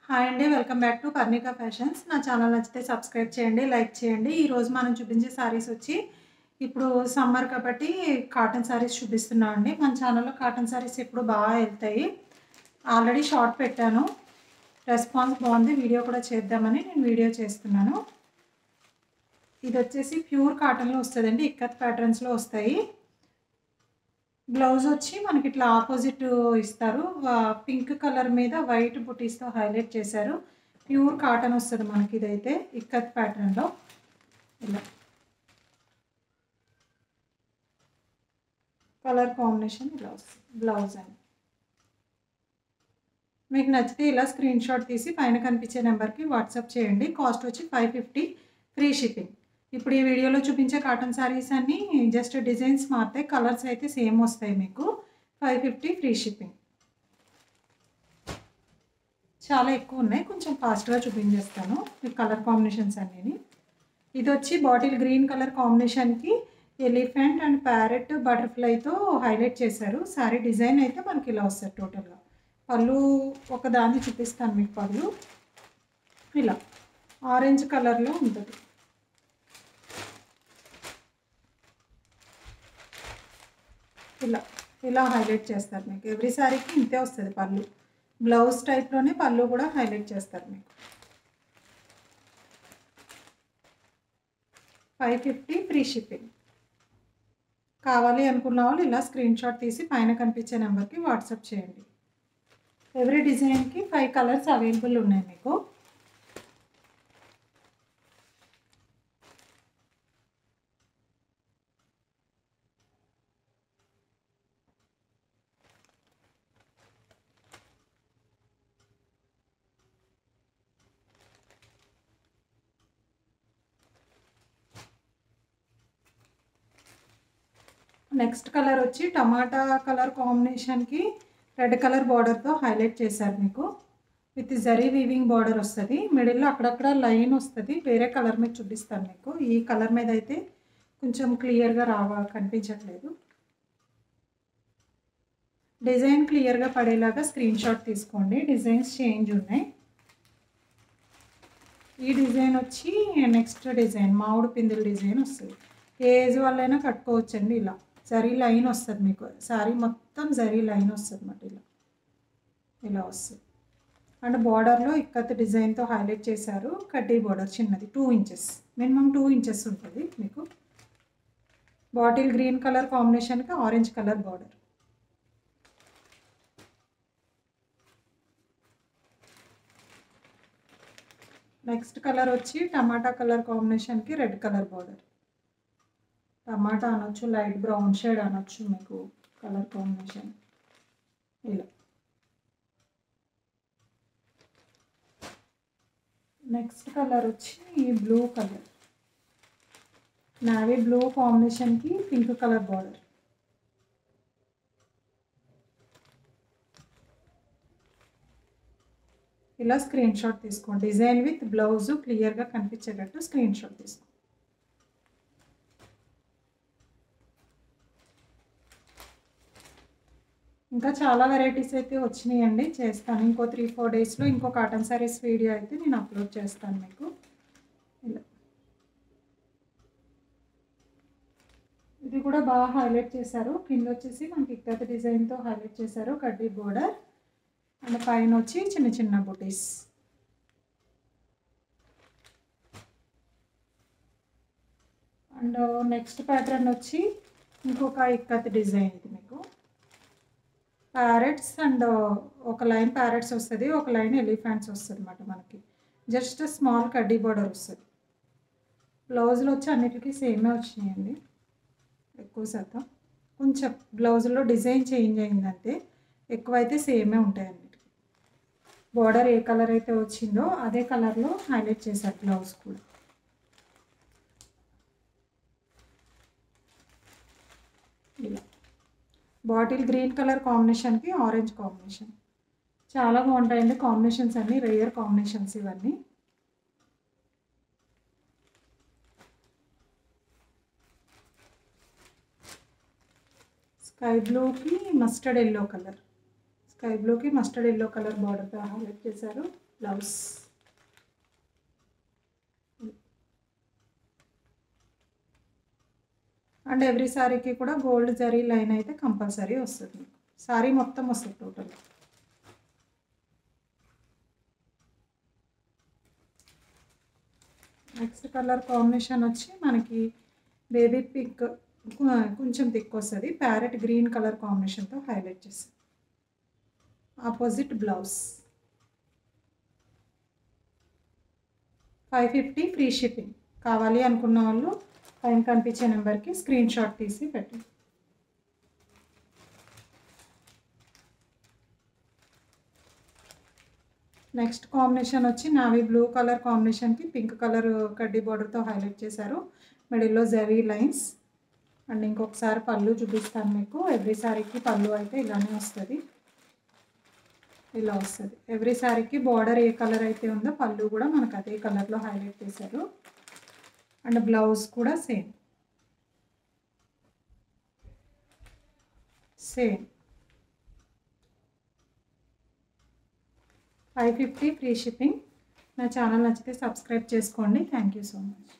Hi అండి. Welcome back to Parnika fashions. నా channel నచ్చితే సబ్స్క్రైబ్ చేయండి, లైక్ చేయండి. ఈరోజు మనం చూపించే శారీస్ వచ్చి ఇప్పుడు సమ్మర్ కాబట్టి కాటన్ శారీస్ చూపిస్తున్నాం అండి. మన ఛానల్లో కాటన్ శారీస్ ఎప్పుడు బాగా వెళ్తాయి. ఆల్రెడీ షార్ట్ పెట్టాను, రెస్పాన్స్ బాగుంది. వీడియో కూడా చేద్దామని నేను వీడియో చేస్తున్నాను. ఇది వచ్చేసి ప్యూర్ కాటన్లో వస్తుందండి, ఇక్కత్ ప్యాటర్న్స్లో వస్తాయి. బ్లౌజ్ వచ్చి మనకి ఇట్లా ఆపోజిట్ ఇస్తారు. పింక్ కలర్ మీద వైట్ బుటీస్తో హైలైట్ చేశారు. ప్యూర్ కాటన్ వస్తుంది మనకి. ఇదైతే ఇక్కత్ ప్యాటర్న్లో ఇలా కలర్ కాంబినేషన్ ఇలా వస్తుంది బ్లౌజ్ అని. మీకు నచ్చితే ఇలా స్క్రీన్ షాట్ తీసి పైన కనిపించే నెంబర్కి వాట్సాప్ చేయండి. కాస్ట్ వచ్చి 550, ఫ్రీ షిప్పింగ్. ఇప్పుడు ఈ వీడియోలో చూపించే కాటన్ శారీస్ అన్నీ జస్ట్ డిజైన్స్ మారుతాయి, కలర్స్ అయితే సేమ్ వస్తాయి మీకు. 550 ఫ్రీ షిప్పింగ్. చాలా ఎక్కువ ఉన్నాయి, కొంచెం ఫాస్ట్గా చూపించేస్తాను మీకు కలర్ కాంబినేషన్స్ అన్నీ. ఇది వచ్చి బాటిల్ గ్రీన్ కలర్ కాంబినేషన్కి ఎలిఫెంట్ అండ్ ప్యారెట్ బటర్ఫ్లైతో హైలైట్ చేశారు. శారీ డిజైన్ అయితే మనకి ఇలా వస్తుంది టోటల్గా. పళ్ళు ఒకదాన్ని చూపిస్తాను మీకు. పళ్ళు ఇలా ఆరెంజ్ కలర్లో ఉంటుంది. ఇలా ఇలా హైలైట్ చేస్తారు మీకు. ఎవ్రీ శారీకి ఇంతే వస్తుంది పళ్ళు. బ్లౌజ్ టైప్లోనే పళ్ళు కూడా హైలైట్ చేస్తారు మీకు. 550 ఫ్రీ షిప్పింగ్. కావాలి అనుకున్న వాళ్ళు ఇలా స్క్రీన్ షాట్ తీసి పైన కనిపించే నెంబర్కి వాట్సాప్ చేయండి. ఎవ్రీ డిజైన్కి 5 కలర్స్ అవైలబుల్ ఉన్నాయి మీకు. నెక్స్ట్ కలర్ వచ్చి టమాటా కలర్ కాంబినేషన్కి రెడ్ కలర్ బార్డర్తో హైలైట్ చేశారు మీకు. విత్ జరీ వీవింగ్ బార్డర్ వస్తుంది. మిడిల్లో అక్కడక్కడ లైన్ వస్తుంది. వేరే కలర్ మీద చూపిస్తాను మీకు. ఈ కలర్ మీద అయితే కొంచెం క్లియర్గా కనిపించట్లేదు. డిజైన్ క్లియర్గా పడేలాగా స్క్రీన్ షాట్ తీసుకోండి. డిజైన్స్ చేంజ్ ఉన్నాయి. ఈ డిజైన్ వచ్చి నెక్స్ట్ డిజైన్ మామిడి పిందుల డిజైన్ వస్తుంది. ఏ ఏజ్ వాళ్ళైనా కట్టుకోవచ్చండి. ఇలా జరీ లైన్ వస్తుంది మీకు. శారీ మొత్తం జరీ లైన్ వస్తుంది అన్నమాట. ఇలా ఇలా వస్తుంది. అండ్ బార్డర్లో ఇక్కత్ డిజైన్తో హైలైట్ చేశారు. కడ్డీ బార్డర్ చిన్నది 2 ఇంచెస్, మినిమం 2 ఇంచెస్ ఉంటుంది మీకు. బాటిల్ గ్రీన్ కలర్ కాంబినేషన్కి orange colour border. Next colour వచ్చి టమాటా కలర్ కాంబినేషన్కి రెడ్ కలర్ బార్డర్. టమాటా అనొచ్చు, లైట్ బ్రౌన్ షేడ్ అనొచ్చు మీకు కలర్ కాంబినేషన్. ఇలా నెక్స్ట్ కలర్ వచ్చి బ్లూ కలర్, నావీ బ్లూ కాంబినేషన్కి పింక్ కలర్ బార్డర్. ఇలా స్క్రీన్ షాట్ తీసుకోండి. డిజైన్ విత్ బ్లౌజ్ క్లియర్గా కనిపించేటట్టు స్క్రీన్ షాట్ తీసుకోండి. ఇంకా చాలా వెరైటీస్ అయితే వచ్చినాయండి, చేస్తాను. ఇంకో 3-4 డేస్లో ఇంకో కాటన్ శారీస్ వీడియో అయితే నేను అప్లోడ్ చేస్తాను మీకు. ఇలా ఇది కూడా బాగా హైలైట్ చేశారు. కింద వచ్చేసి మనకి ఇక్కత డిజైన్తో హైలైట్ చేశారు, కడ్డీ బోర్డర్. అండ్ పైన వచ్చి చిన్న చిన్న బుటీస్. అండ్ నెక్స్ట్ ప్యాటర్న్ వచ్చి ఇంకొక ఇక్కత్ డిజైన్. ఇది మీకు ప్యారెట్స్ అండ్ ఒక లైన్ ప్యారెట్స్ వస్తుంది, ఒక లైన్ ఎలిఫెంట్స్ వస్తుంది అన్నమాట. మనకి జస్ట్ స్మాల్ కడ్డీ బార్డర్ వస్తుంది. బ్లౌజులు వచ్చి అన్నిటికీ సేమే వచ్చినాయండి ఎక్కువ శాతం. కొంచెం బ్లౌజులో డిజైన్ చేంజ్ అయిందంటే, ఎక్కువైతే సేమే ఉంటాయి అన్నిటికీ. బార్డర్ ఏ కలర్ అయితే వచ్చిందో అదే కలర్లో హైలైట్ చేశారు బ్లౌజ్ కూడా. ఇలా బాటిల్ గ్రీన్ కలర్ కాంబినేషన్కి ఆరెంజ్ కాంబినేషన్. చాలా బాగుంటాయండి కాంబినేషన్స్ అన్నీ, రేర్ కాంబినేషన్స్ ఇవన్నీ. స్కై బ్లూకి మస్టర్డ్ ఎల్లో కలర్, స్కై బ్లూకి మస్టర్డ్ ఎల్లో కలర్ బార్డర్తో హైలైట్ చేశారు. బ్లౌజ్. అండ్ ఎవ్రీ సారీకి కూడా గోల్డ్ జరీ లైన్ అయితే కంపల్సరీ వస్తుంది మీకు. సారీ మొత్తం వస్తుంది టోటల్. నెక్స్ట్ కలర్ కాంబినేషన్ వచ్చి మనకి బేబీ పింక్, కొంచెం థిక్ వస్తుంది. ప్యారెట్ గ్రీన్ కలర్ కాంబినేషన్తో హైలైట్ చేస్తుంది. Opposite blouse. 550 free shipping. కావాలి అనుకున్న వాళ్ళు పైన కనిపించే నెంబర్కి స్క్రీన్ షాట్ తీసి పెట్టండి. నెక్స్ట్ కాంబినేషన్ వచ్చి నావీ బ్లూ కలర్ కాంబినేషన్కి పింక్ కలర్ కడ్డీ బార్డర్తో హైలైట్ చేశారు. మిడిల్లో జరీ లైన్స్. అండ్ ఇంకొకసారి పళ్ళు చూపిస్తాను మీకు. ఎవ్రీ సారీకి పళ్ళు అయితే ఇలానే వస్తుంది. ఇలా వస్తుంది. ఎవ్రీ సారీకి బార్డర్ ఏ కలర్ అయితే ఉందో పళ్ళు కూడా మనకు అదే కలర్లో హైలైట్ చేశారు. అండ్ బ్లౌజ్ కూడా సేమ్. 550 free shipping. నా ఛానల్ నచ్చితే సబ్స్క్రైబ్ చేసుకోండి. Thank you so much.